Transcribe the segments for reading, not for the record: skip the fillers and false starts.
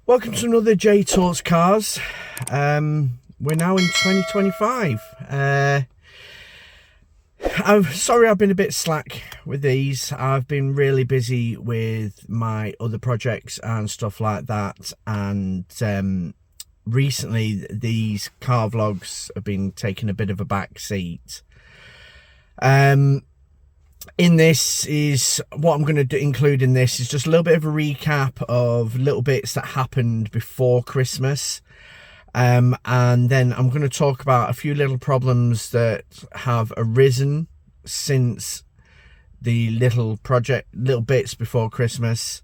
Welcome to another J Talks Cars. We're now in 2025. I'm sorry I've been a bit slack with these. I've been really busy with my other projects and stuff like that, and recently these car vlogs have been taking a bit of a back seat. In this is what I'm going to include in this is just a little bit of a recap of little bits that happened before Christmas, and then I'm going to talk about a few little problems that have arisen since the little bits before Christmas,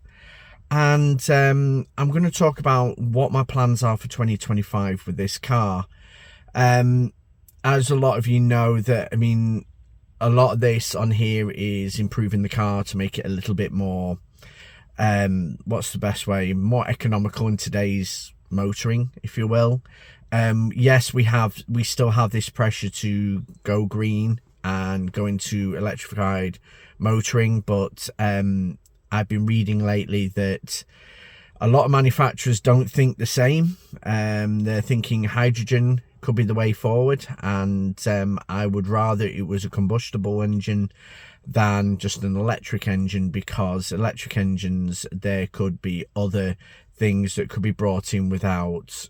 and I'm going to talk about what my plans are for 2025 with this car. As a lot of you know, that a lot of this on here is improving the car to make it a little bit more, what's the best way, more economical in today's motoring, if you will. Yes, we still have this pressure to go green and go into electrified motoring, but I've been reading lately that a lot of manufacturers don't think the same. They're thinking hydrogen could be the way forward, and I would rather it was a combustible engine than just an electric engine, because electric engines, there could be other things that could be brought in without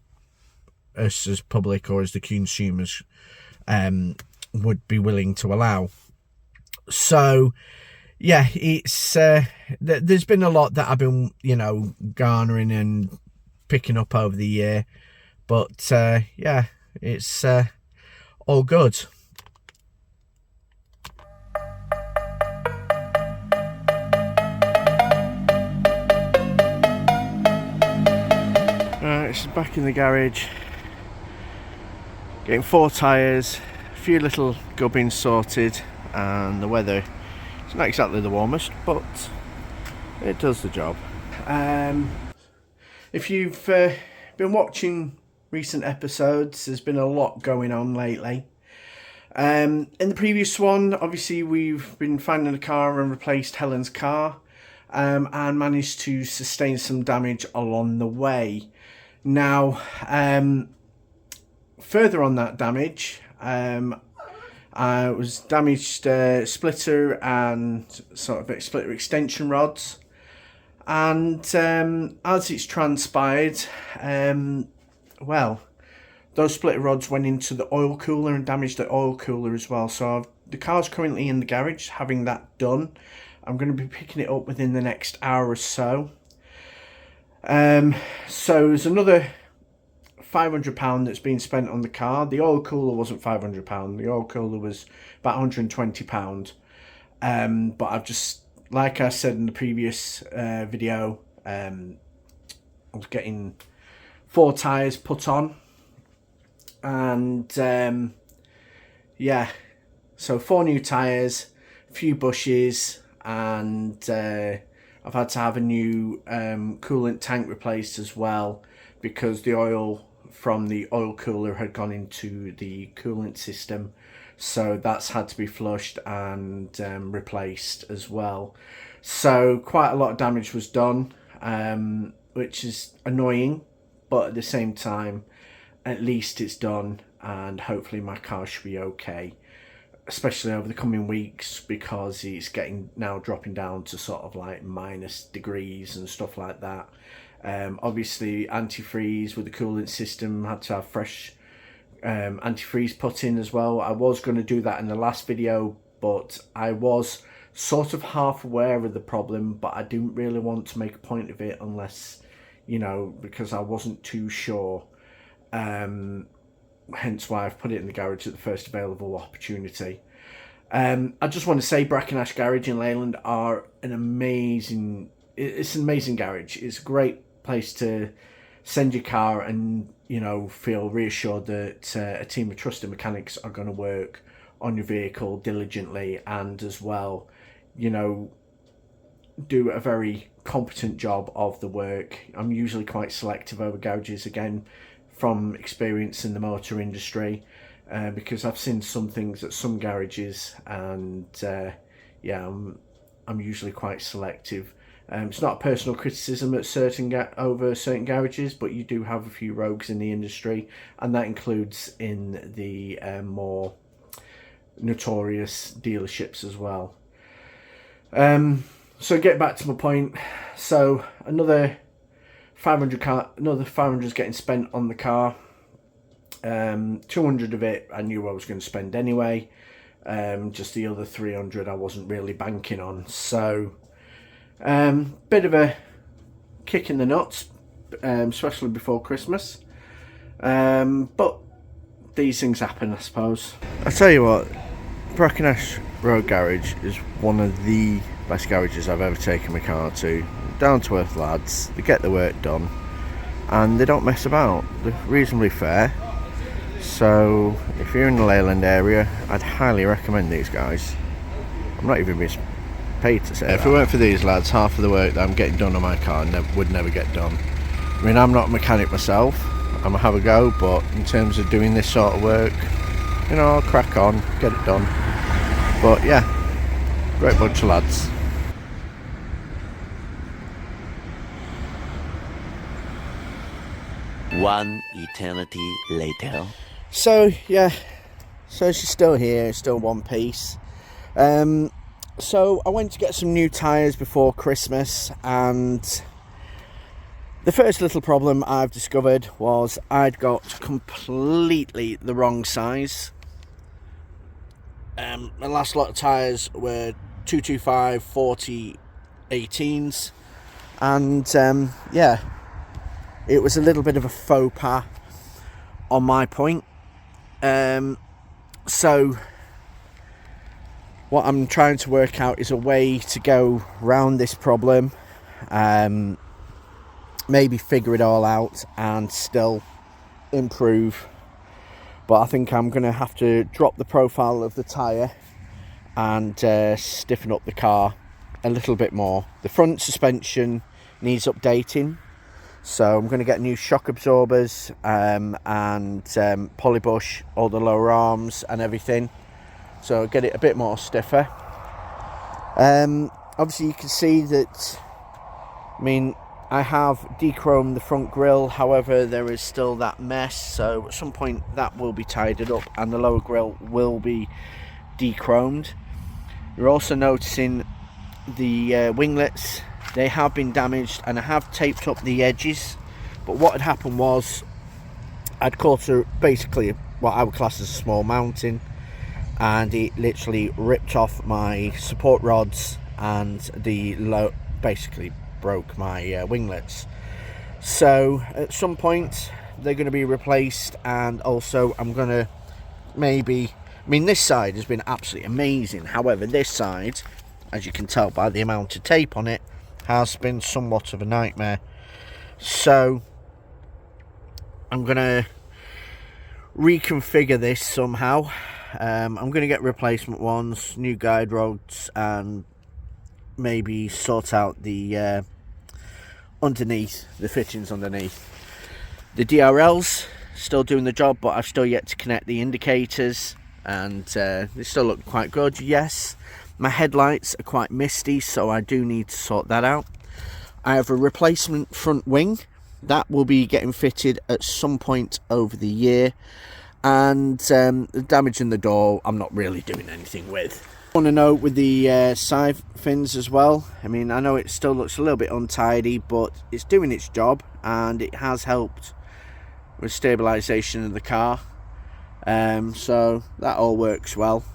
us as public or as the consumers would be willing to allow. So yeah, it's there's been a lot that I've been garnering and picking up over the year, but yeah, it's all good. Right, it's back in the garage, getting 4 tyres, a few little gubbins sorted, and the weather is not exactly the warmest, but it does the job. If you've been watching recent episodes, there's been a lot going on lately. In the previous one, obviously we've been finding a car and replaced Helen's car, and managed to sustain some damage along the way. Now, further on that damage, I was damaged splitter and sort of splitter extension rods, and as it's transpired, well, those splitter rods went into the oil cooler and damaged the oil cooler as well. So the car's currently in the garage having that done. I'm going to be picking it up within the next hour or so. So there's another £500 that's been spent on the car. The oil cooler wasn't £500. The oil cooler was about £120. But I've just, like I said in the previous video, I was getting 4 tyres put on, and yeah, so 4 new tyres, a few bushes, and I've had to have a new coolant tank replaced as well, because the oil from the oil cooler had gone into the coolant system, so that's had to be flushed and replaced as well. So quite a lot of damage was done, which is annoying, but at the same time, at least it's done, and hopefully my car should be okay, especially over the coming weeks, because it's dropping down to sort of like minus degrees and stuff like that. Obviously antifreeze with the coolant system, had to have fresh antifreeze put in as well. I was going to do that in the last video, but I was sort of half aware of the problem, but I didn't really want to make a point of it unless, because I wasn't too sure. Hence why I've put it in the garage at the first available opportunity. I just want to say Brackenash Garage in Leyland are an amazing garage. It's a great place to send your car and, feel reassured that a team of trusted mechanics are going to work on your vehicle diligently, and as well, do a very competent job of the work. I'm usually quite selective over garages, again, from experience in the motor industry, because I've seen some things at some garages, and yeah, I'm usually quite selective, It's not a personal criticism at over certain garages, but you do have a few rogues in the industry, and that includes in the more notorious dealerships as well. So get back to my point. So another 500 is getting spent on the car. 200 of it I knew I was going to spend anyway. Just the other 300 I wasn't really banking on. So bit of a kick in the nuts, especially before Christmas. But these things happen, I suppose. I tell you what, Brackenhash Road Garage is one of the best garages I've ever taken my car to. Down to earth lads, they get the work done and they don't mess about. They're reasonably fair. So if you're in the Leyland area, I'd highly recommend these guys. I'm not even being paid to say that. If it weren't for these lads, half of the work that I'm getting done on my car would never get done. I mean, I'm not a mechanic myself, I'm gonna have a go, but in terms of doing this sort of work, you know, I'll crack on, get it done. But yeah, great bunch of lads. One eternity later. So yeah, so she's still here, still one piece. So I went to get some new tyres before Christmas, and the first little problem I've discovered was I'd got completely the wrong size. The last lot of tyres were 225 40 18s, and yeah, it was a little bit of a faux pas on my point. So what I'm trying to work out is a way to go around this problem, maybe figure it all out and still improve. But I think I'm going to have to drop the profile of the tyre and stiffen up the car a little bit more. The front suspension needs updating, so I'm going to get new shock absorbers and polybush all the lower arms and everything, so get it a bit more stiffer. Obviously you can see that, I mean, I have dechromed the front grille, however there is still that mess, so at some point that will be tidied up and the lower grille will be dechromed. You're also noticing the winglets, they have been damaged, and I have taped up the edges, but what had happened was I'd caught basically what I would class as a small mountain, and it literally ripped off my support rods and basically broke my winglets. So at some point they're going to be replaced, and also I'm going to maybe, I mean, this side has been absolutely amazing, however this side, as you can tell by the amount of tape on it, has been somewhat of a nightmare. So I'm going to reconfigure this somehow. I'm going to get replacement ones, new guide rods, and maybe sort out the underneath, the fittings underneath. The DRL's still doing the job, but I've still yet to connect the indicators, and they still look quite good. Yes, my headlights are quite misty, so I do need to sort that out. I have a replacement front wing that will be getting fitted at some point over the year, and the damage in the door I'm not really doing anything with. I want to note with the side fins as well, I mean, I know it still looks a little bit untidy, but it's doing its job and it has helped with stabilisation of the car, so that all works well.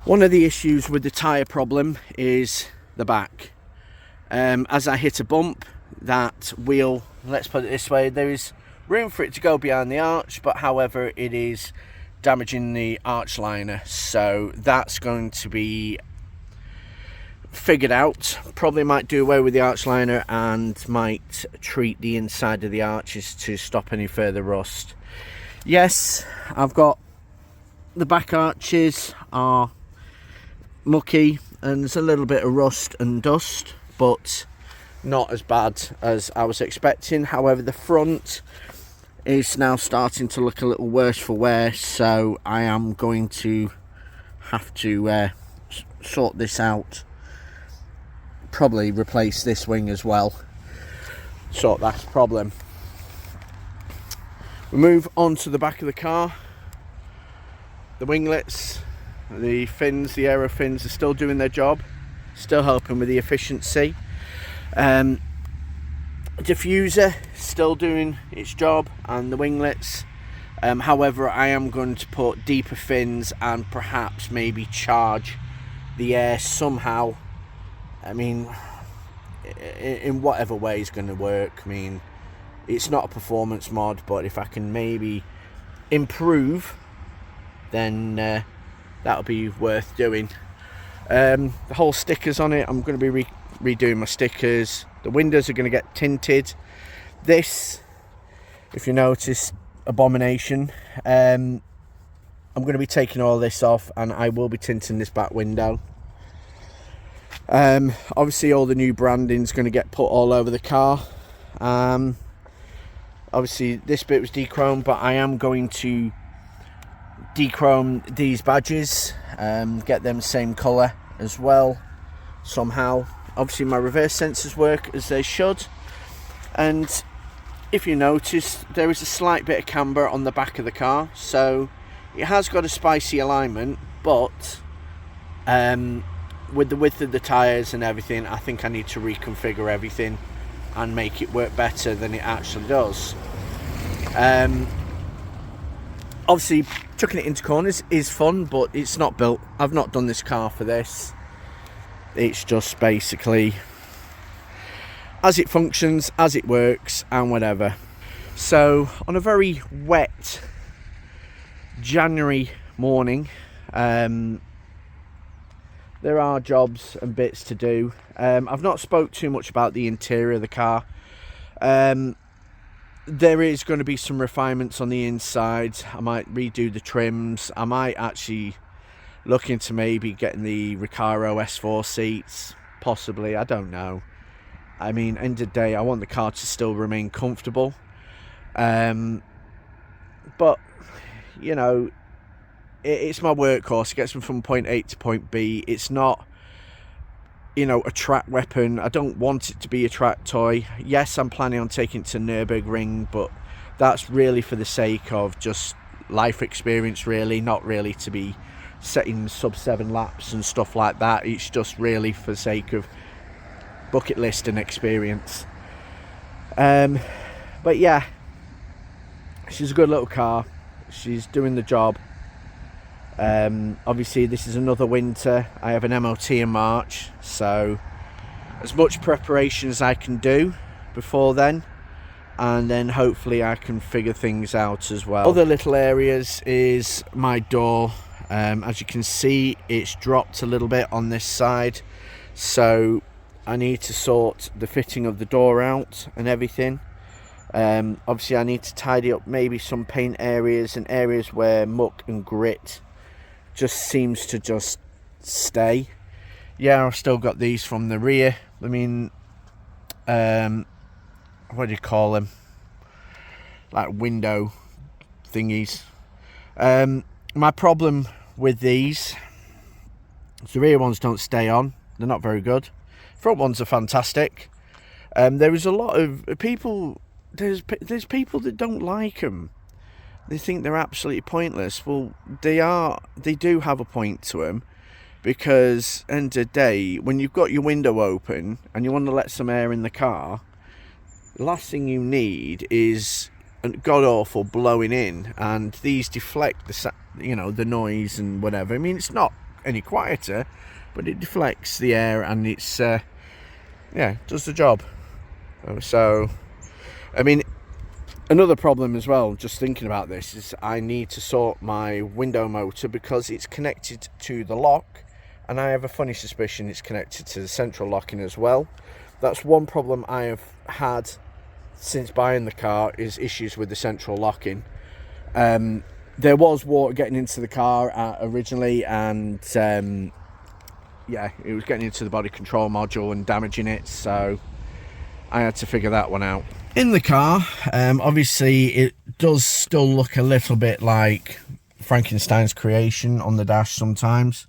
One of the issues with the tyre problem is the back. As I hit a bump, that wheel, let's put it this way, there is room for it to go behind the arch, but however it is damaging the arch liner, so that's going to be figured out. Probably might do away with the arch liner and might treat the inside of the arches to stop any further rust. Yes, I've got the back arches are mucky and there's a little bit of rust and dust, but not as bad as I was expecting. However, the front is now starting to look a little worse for wear, so I am going to have to sort this out probably replace this wing as well. Sort that problem. We move on to the back of the car. The winglets, the fins, the aero fins are still doing their job, still helping with the efficiency. Diffuser still doing its job, and the winglets. However, I am going to put deeper fins and perhaps maybe charge the air somehow. I mean, in whatever way is going to work. I mean, it's not a performance mod, but if I can maybe improve, then that'll be worth doing. The whole stickers on it, I'm going to be redoing my stickers. The windows are going to get tinted. This, if you notice, abomination. I'm going to be taking all this off, and I will be tinting this back window. Obviously all the new branding is going to get put all over the car. Obviously this bit was dechromed, but I am going to dechrome these badges, get them same colour as well somehow. Obviously my reverse sensors work as they should, and if you notice, there is a slight bit of camber on the back of the car, so it has got a spicy alignment, but with the width of the tyres and everything, I think I need to reconfigure everything and make it work better than it actually does. Obviously chucking it into corners is fun, but it's not built. I've not done this car for this. It's just basically as it functions, as it works, and whatever. So on a very wet January morning, there are jobs and bits to do. I've not spoke too much about the interior of the car. There is going to be some refinements on the inside. I might redo the trims. I might actually look into maybe getting the Recaro S4 seats, possibly. I don't know. I mean, end of the day, I want the car to still remain comfortable. But, you know, it's my workhorse. It gets me from point A to point B. It's not, you know, a track weapon. I don't want it to be a track toy. Yes, I'm planning on taking it to Nürburgring, but that's really for the sake of just life experience, really, not really to be setting sub 7 laps and stuff like that. It's just really for the sake of bucket list and experience. But yeah, she's a good little car. She's doing the job. Obviously this is another winter. I have an MOT in March, so as much preparation as I can do before then, and then hopefully I can figure things out as well. Other little areas is my door. As you can see, it's dropped a little bit on this side, so I need to sort the fitting of the door out and everything. Obviously I need to tidy up maybe some paint areas and areas where muck and grit just seems to just stay. Yeah, I've still got these from the rear. I mean, what do you call them? Like window thingies. My problem with these is the rear ones don't stay on. They're not very good. Front ones are fantastic. There is a lot of people, there's people that don't like them. They think they're absolutely pointless. Well, they do have a point to them, because end of the day, when you've got your window open and you want to let some air in the car, the last thing you need is god awful blowing in, and these deflect the noise and whatever. I mean, it's not any quieter, but it deflects the air, and it's yeah, does the job. So I mean, another problem as well, just thinking about this, is I need to sort my window motor, because it's connected to the lock, and I have a funny suspicion it's connected to the central locking as well. That's one problem I have had since buying the car, is issues with the central locking. There was water getting into the car originally, and yeah, it was getting into the body control module and damaging it, so I had to figure that one out. In the car, obviously it does still look a little bit like Frankenstein's creation on the dash sometimes.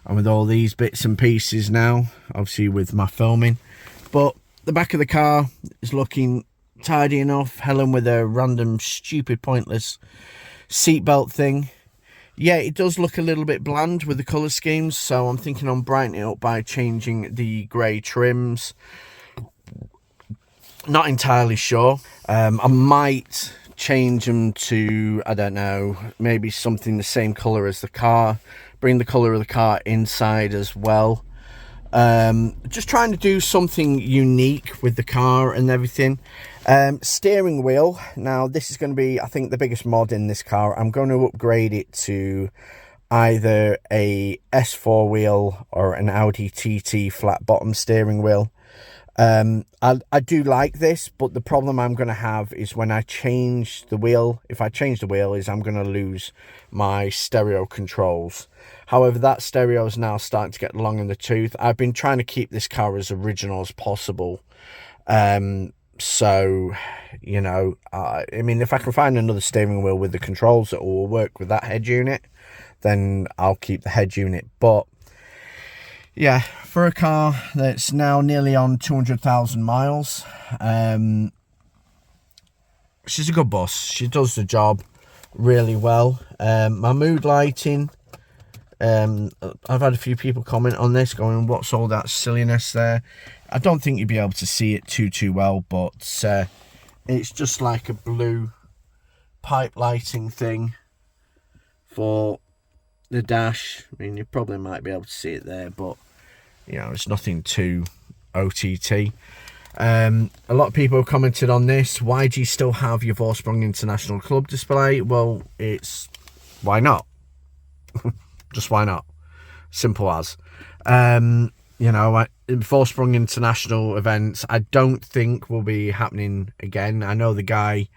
and with all these bits and pieces now, obviously with my filming. But the back of the car is looking tidy enough. Helen with a random stupid pointless seatbelt thing. Yeah, it does look a little bit bland with the colour schemes, so I'm thinking on brightening it up by changing the grey trims. Not entirely sure. I might change them to, I don't know, maybe something the same colour as the car. Bring the colour of the car inside as well. Just trying to do something unique with the car and everything. Steering wheel. Now, this is going to be, I think, the biggest mod in this car. I'm going to upgrade it to either a S4 wheel or an Audi TT flat bottom steering wheel. I do like this, but the problem I'm going to have is when I change the wheel. If I change the wheel, is I'm going to lose my stereo controls. However, that stereo is now starting to get long in the tooth. I've been trying to keep this car as original as possible. So, you know, I mean, if I can find another steering wheel with the controls that will work with that head unit, then I'll keep the head unit. But yeah, for a car that's now nearly on 200,000 miles, she's a good bus. She does the job really well. My mood lighting, I've had a few people comment on this going, what's all that silliness there? I don't think you'd be able to see it too well, but it's just like a blue pipe lighting thing for the dash. I mean, you probably might be able to see it there, but you know, it's nothing too OTT. A lot of people have commented on this. Why do you still have your Vorsprung International Club display? Well, it's why not? Just why not? Simple as. You know, Vorsprung International events, I don't think will be happening again. I know the guy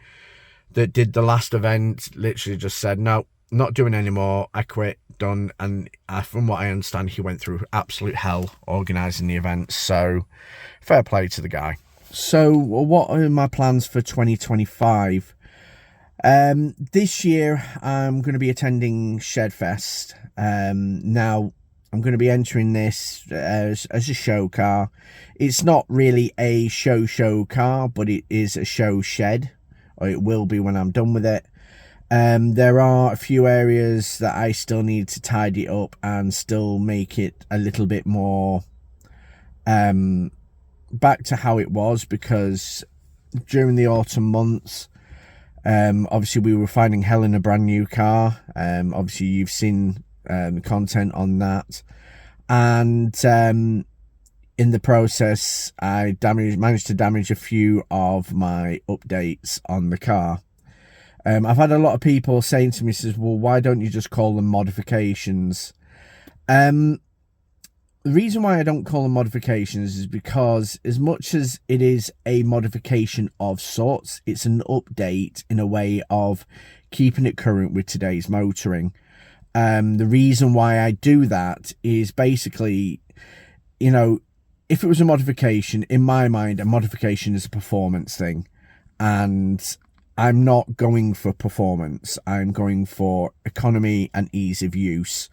that did the last event literally just said, no, not doing anymore. I quit, done. And from what I understand, he went through absolute hell organising the event. So fair play to the guy. So what are my plans for 2025? This year I'm going to be attending Shedfest. Now I'm going to be entering this as a show car. It's not really a show car, but it is a show shed, or it will be when I'm done with it. There are a few areas that I still need to tidy up and still make it a little bit more back to how it was, because during the autumn months, obviously we were finding Helen a brand new car. Obviously you've seen content on that, and in the process I managed to damage a few of my updates on the car. I've had a lot of people saying to me, says, well, why don't you just call them modifications? The reason why I don't call them modifications is because as much as it is a modification of sorts, it's an update in a way of keeping it current with today's motoring. The reason why I do that is basically, you know, if it was a modification, in my mind, a modification is a performance thing. And I'm not going for performance. I'm going for economy and ease of use.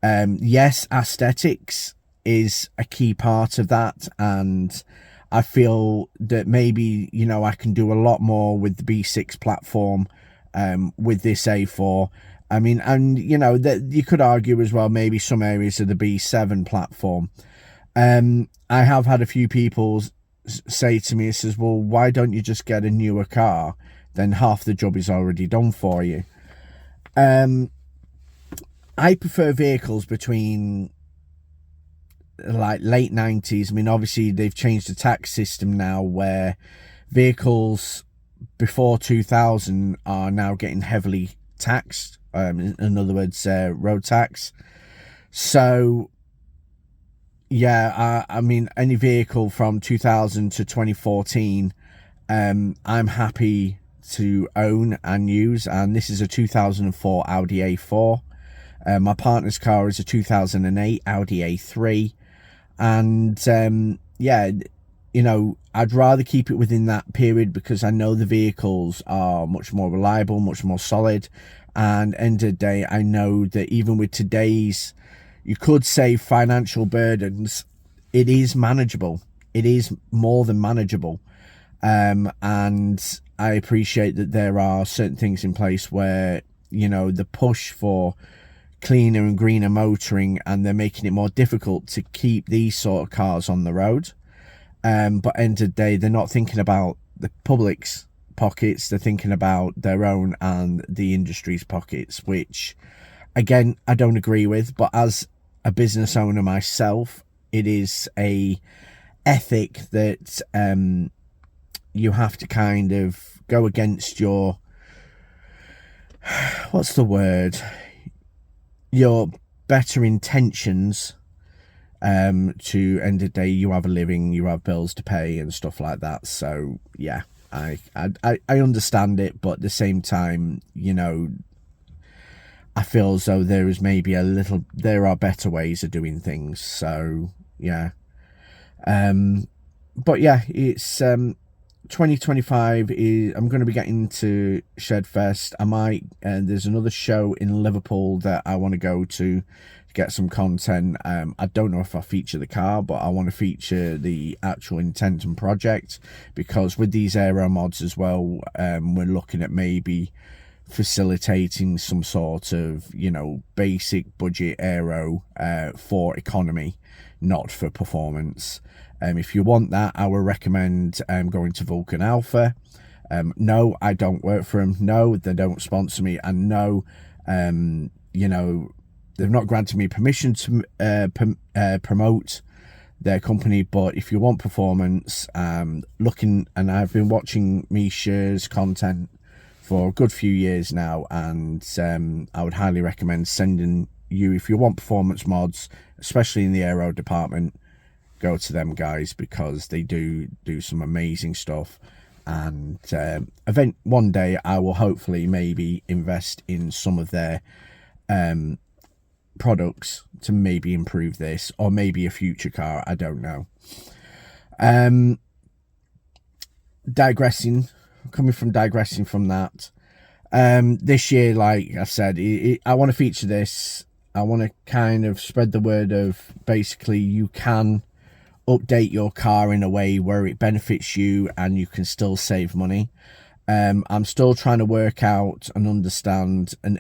Yes, aesthetics is a key part of that, and I feel that maybe, you know, I can do a lot more with the B6 platform with this A4. I mean, and you know, that you could argue as well, maybe some areas of the B7 platform. I have had a few people say to me, it says, well, why don't you just get a newer car? Then half the job is already done for you. I prefer vehicles between like late 90s. I mean, obviously they've changed the tax system now, where vehicles before 2000 are now getting heavily taxed. In other words, road tax. So yeah, I mean, any vehicle from 2000 to 2014, I'm happy to own and use. And this is a 2004 Audi A4. My partner's car is a 2008 Audi A3. And yeah, you know, I'd rather keep it within that period, because I know the vehicles are much more reliable, much more solid. And end of the day, I know that even with today's, you could say financial burdens, it is manageable. It is more than manageable. And I appreciate that there are certain things in place where, you know, the push for cleaner and greener motoring, and they're making it more difficult to keep these sort of cars on the road. But end of the day, they're not thinking about the public's pockets, they're thinking about their own and the industry's pockets, which again I don't agree with. But as a business owner myself, it is a ethic that you have to kind of go against your, what's the word, your better intentions. To end of the day, you have a living, you have bills to pay and stuff like that. So yeah, I understand it, but at the same time, you know, I feel as though there is maybe there are better ways of doing things. So yeah, but yeah, it's 2025 is, I'm going to be getting to Shedfest. I might, there's another show in Liverpool that I want to go to get some content. I don't know if I'll feature the car, but I want to feature the actual intent and project, because with these aero mods as well, we're looking at maybe facilitating some sort of, you know, basic budget aero for economy, not for performance. If you want that, I would recommend going to Vulcan Alpha. No, I don't work for them. No, they don't sponsor me. And no, you know, they've not granted me permission to promote their company. But if you want performance, looking, and I've been watching Misha's content for a good few years now, and I would highly recommend sending you, if you want performance mods, especially in the aero department, go to them guys, because they do some amazing stuff. And one day I will hopefully maybe invest in some of their products to maybe improve this, or maybe a future car, I don't know. Digressing from that, this year, like I said, I want to feature this. I want to kind of spread the word of, basically, you can update your car in a way where it benefits you and you can still save money. I'm still trying to work out and understand an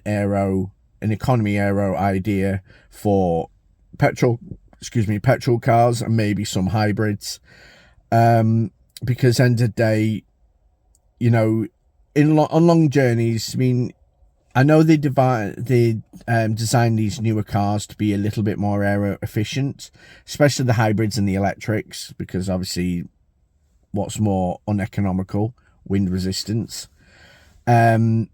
economy aero idea for petrol cars, and maybe some hybrids, because end of the day, you know, on long journeys, I mean, I know they design these newer cars to be a little bit more aero efficient, especially the hybrids and the electrics, because obviously what's more uneconomical? Wind resistance. But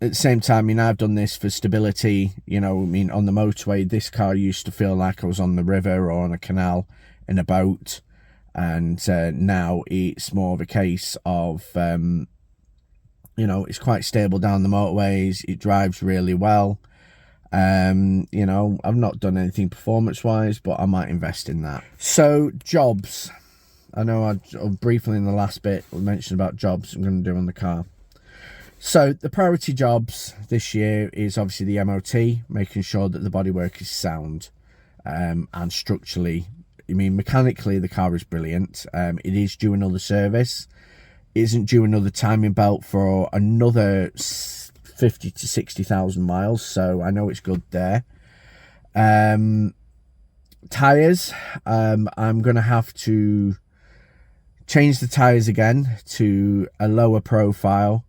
at the same time, I mean, I've done this for stability. You know, I mean, on the motorway, this car used to feel like I was on the river or on a canal in a boat. And now it's more of a case of, you know, it's quite stable down the motorways. It drives really well. You know, I've not done anything performance-wise, but I might invest in that. So, jobs. I know I briefly in the last bit mentioned about jobs I'm going to do on the car. So, the priority jobs this year is obviously the MOT, making sure that the bodywork is sound and structurally. I mean, mechanically, the car is brilliant. It is due another service. It isn't due another timing belt for another 50 to 60,000 miles, so I know it's good there. Tyres, I'm going to have to change the tyres again to a lower profile,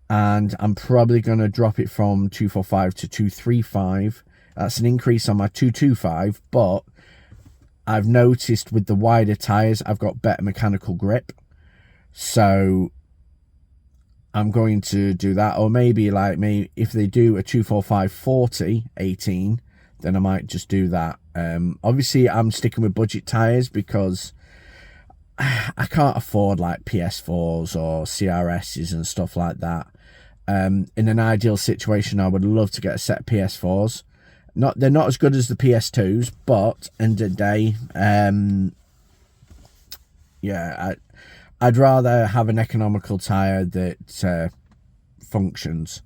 and I'm probably going to drop it from 245 to 235. That's an increase on my 225, but I've noticed with the wider tyres, I've got better mechanical grip. So I'm going to do that. Or maybe like me, if they do a 245 40 18, then I might just do that. Obviously, I'm sticking with budget tyres because I can't afford like PS4s or CRSs and stuff like that. In an ideal situation, I would love to get a set of PS4s. They're not as good as the PS2s, but end of the day, yeah, I'd rather have an economical tyre that functions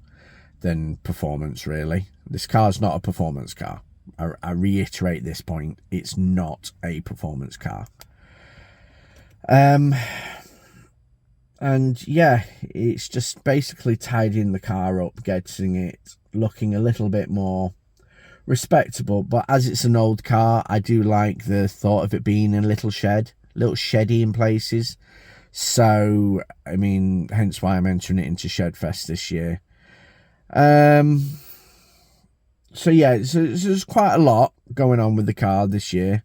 than performance, really. This car's not a performance car. I reiterate this point, it's not a performance car. And yeah, it's just basically tidying the car up, getting it looking a little bit more respectable. But as it's an old car, I do like the thought of it being in a little sheddy in places. So, I mean, hence why I'm entering it into Shedfest this year. So yeah, so there's quite a lot going on with the car this year.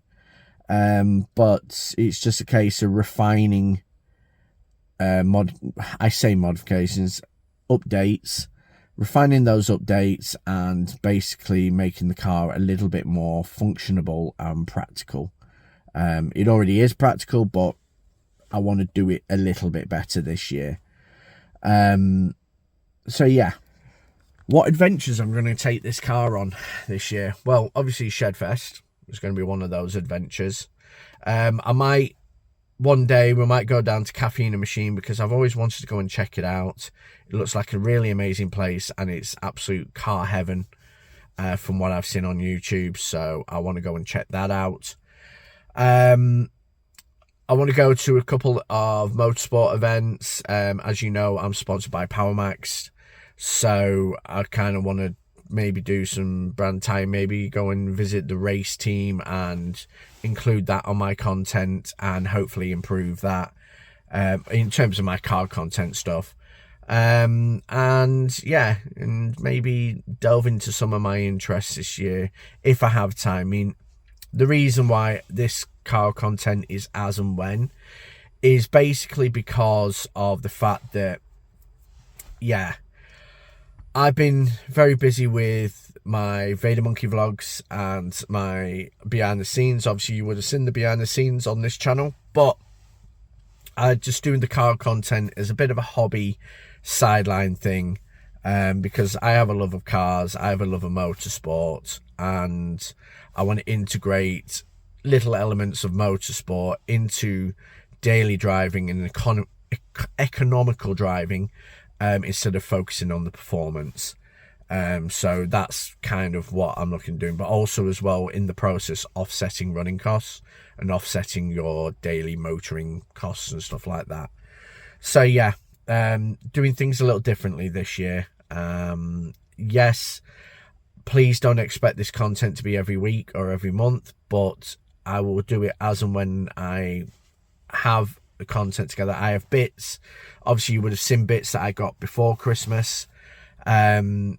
But it's just a case of refining modifications, updates, refining those updates, and basically making the car a little bit more functionable and practical. It already is practical, but I want to do it a little bit better this year. So yeah, what adventures I'm going to take this car on this year? Well, obviously Shedfest is going to be one of those adventures. I might, one day we might go down to Caffeine and Machine, because I've always wanted to go and check it out. It looks like a really amazing place, and it's absolute car heaven from what I've seen on YouTube. So I want to go and check that out. I want to go to a couple of motorsport events. As you know, I'm sponsored by PowerMax, so I kind of want to maybe do some brand time, maybe go and visit the race team and include that on my content, and hopefully improve that in terms of my car content stuff. And yeah, and maybe delve into some of my interests this year if I have time. I mean, the reason why this car content is as and when is basically because of the fact that, yeah, I've been very busy with my Vader Monkey vlogs and my behind the scenes. Obviously, you would have seen the behind the scenes on this channel, but I'm just doing the car content as a bit of a hobby sideline thing, because I have a love of cars, I have a love of motorsport, and I want to integrate little elements of motorsport into daily driving and economical driving, instead of focusing on the performance. So that's kind of what I'm looking at doing, but also as well in the process offsetting running costs and offsetting your daily motoring costs and stuff like that. So yeah, doing things a little differently this year. Yes, please don't expect this content to be every week or every month, but I will do it as and when I have the content together. I have bits, obviously you would have seen bits that I got before Christmas. I'm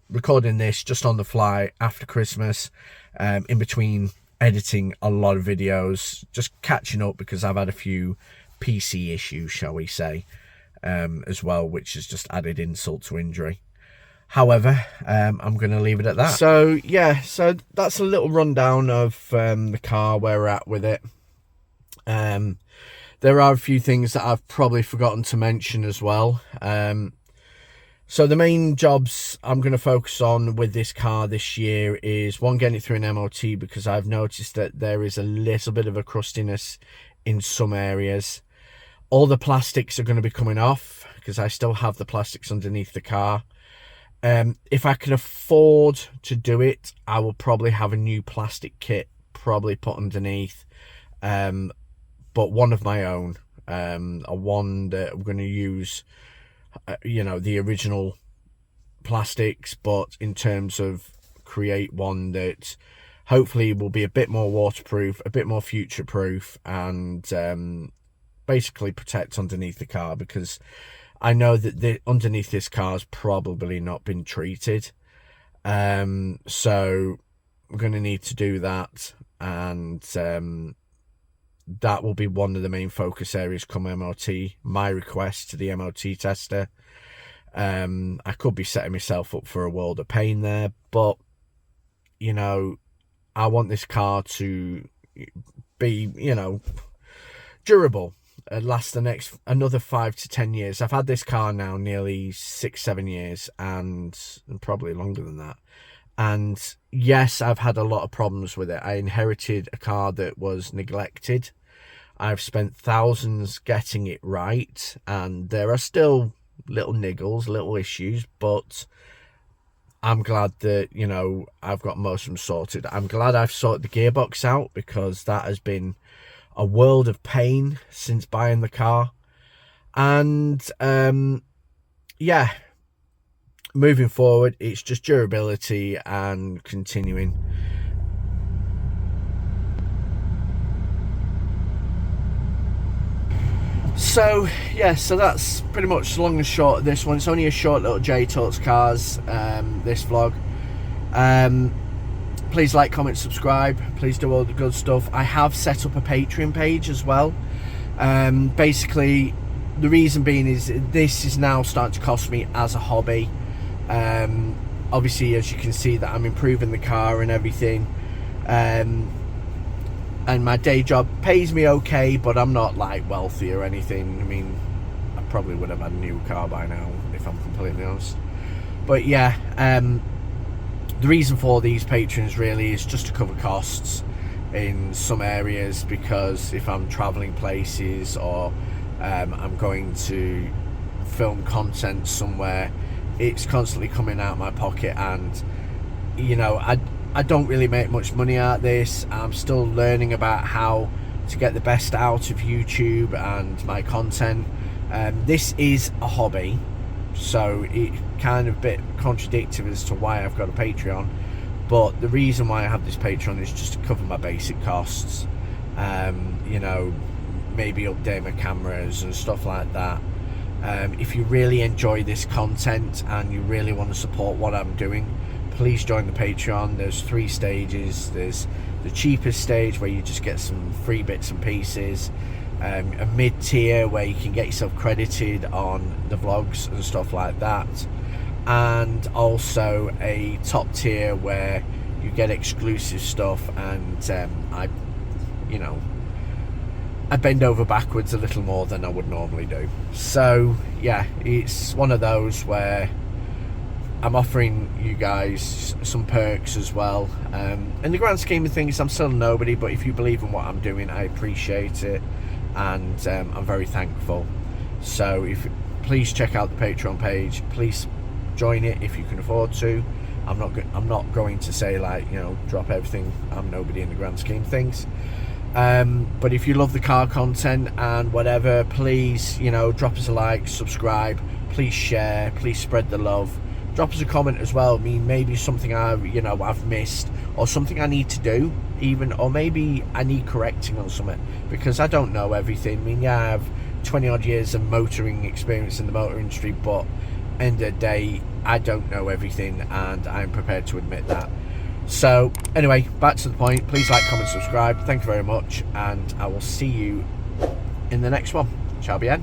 recording this just on the fly after Christmas, in between editing a lot of videos, just catching up, because I've had a few PC issues, shall we say, as well, which has just added insult to injury. However, I'm going to leave it at that. So yeah, so that's a little rundown of the car, where we're at with it. There are a few things that I've probably forgotten to mention as well. So the main jobs I'm going to focus on with this car this year is, one, getting it through an MOT, because I've noticed that there is a little bit of a crustiness in some areas. All the plastics are going to be coming off, because I still have the plastics underneath the car. If I can afford to do it, I will probably have a new plastic kit probably put underneath, but one of my own, a one that I'm going to use, you know, the original plastics, but in terms of create one that hopefully will be a bit more waterproof, a bit more future proof, and basically protect underneath the car, because I know that underneath this car's probably not been treated. So I'm going to need to do that, and that will be one of the main focus areas come MOT. My request to the MOT tester. I could be setting myself up for a world of pain there, but you know, I want this car to be, you know, durable, last the next another 5 to 10 years. I've had this car now nearly 6-7 years, and probably longer than that. And yes, I've had a lot of problems with it. I inherited a car that was neglected. I've spent thousands getting it right, and there are still little niggles, little issues, but I'm glad that, you know, I've got most of them sorted. I'm glad I've sorted the gearbox out, because that has been a world of pain since buying the car. And yeah, moving forward, it's just durability and continuing. So yeah, so that's pretty much the long and short of this one. It's only a short little J Talks Cars this vlog. Please like, comment, subscribe. Please do all the good stuff. I have set up a Patreon page as well. Basically, the reason being is this is now starting to cost me as a hobby. Obviously, as you can see, that I'm improving the car and everything. And my day job pays me okay, but I'm not like wealthy or anything. I mean, I probably would have had a new car by now, if I'm completely honest. But yeah, the reason for these patrons really is just to cover costs in some areas, because if I'm traveling places or I'm going to film content somewhere, it's constantly coming out of my pocket. And you know, I don't really make much money out of this. I'm still learning about how to get the best out of YouTube and my content. This is a hobby, so it kind of a bit contradictory as to why I've got a Patreon. But the reason why I have this Patreon is just to cover my basic costs. You know, maybe update my cameras and stuff like that. If you really enjoy this content and you really want to support what I'm doing, please join the Patreon. There's 3 stages. There's the cheapest stage where you just get some free bits and pieces, a mid-tier where you can get yourself credited on the vlogs and stuff like that, and also a top tier where you get exclusive stuff. And you know, I bend over backwards a little more than I would normally do. So yeah, it's one of those where I'm offering you guys some perks as well. In the grand scheme of things, I'm still a nobody, but if you believe in what I'm doing, I appreciate it, and I'm very thankful. So please check out the Patreon page. Please join it if you can afford to. I'm not going to say, like, you know, drop everything. I'm nobody in the grand scheme of things. But if you love the car content and whatever, please, you know, drop us a like, subscribe, please share, please spread the love. Drop us a comment as well. I mean, maybe something I've missed, or something I need to do even, or maybe I need correcting on something, because I don't know everything. I mean, yeah, I have 20 odd years of motoring experience in the motor industry, but end of the day, I don't know everything, and I'm prepared to admit that. So anyway, back to the point. Please like, comment, subscribe. Thank you very much, and I will see you in the next one. Ciao bien.